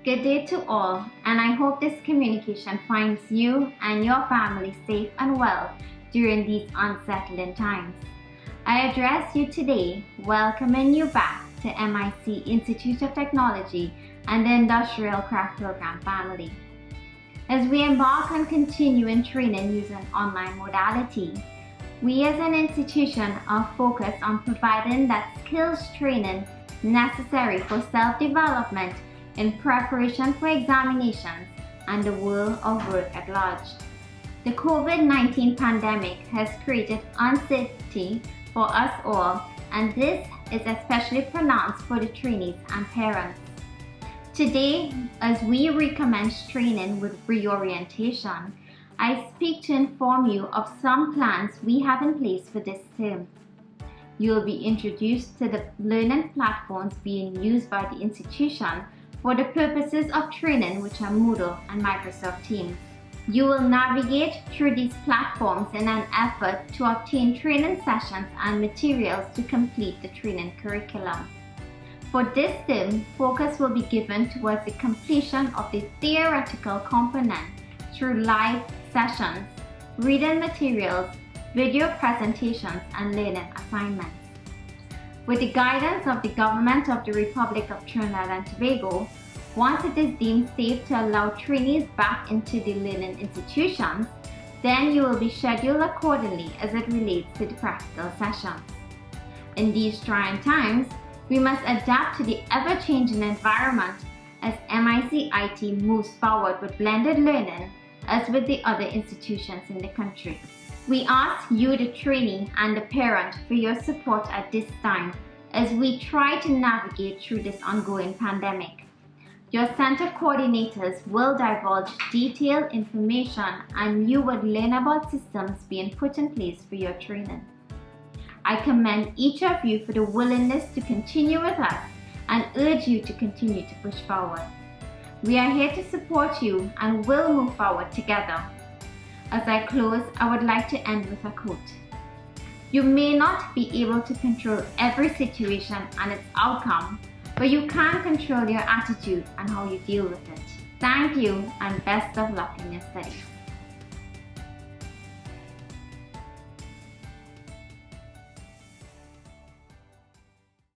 Good day to all, and I hope this communication finds you and your family safe and well during these unsettling times. I address you today, welcoming you back to MIC Institute of Technology and the Industrial Craft Program family. As we embark on continuing training using online modality, we as an institution are focused on providing that skills training necessary for self-development in preparation for examinations and the world of work at large. The COVID-19 pandemic has created uncertainty for us all, and this is especially pronounced for the trainees and parents. Today, as we recommence training with reorientation, I speak to inform you of some plans we have in place for this term. You will be introduced to the learning platforms being used by the institution for the purposes of training, which are Moodle and Microsoft Teams. You will navigate through these platforms in an effort to obtain training sessions and materials to complete the training curriculum. For this term, focus will be given towards the completion of the theoretical component through live sessions, reading materials, video presentations, and learning assignments. With the guidance of the Government of the Republic of Trinidad and Tobago, once it is deemed safe to allow trainees back into the learning institutions, then you will be scheduled accordingly as it relates to the practical sessions. In these trying times, we must adapt to the ever-changing environment as MIC IT moves forward with blended learning as with the other institutions in the country. We ask you, the trainee and the parent, for your support at this time as we try to navigate through this ongoing pandemic. Your center coordinators will divulge detailed information and you would learn about systems being put in place for your training. I commend each of you for the willingness to continue with us and urge you to continue to push forward. We are here to support you and will move forward together. As I close, I would like to end with a quote. You may not be able to control every situation and its outcome, but you can control your attitude and how you deal with it. Thank you and best of luck in your studies.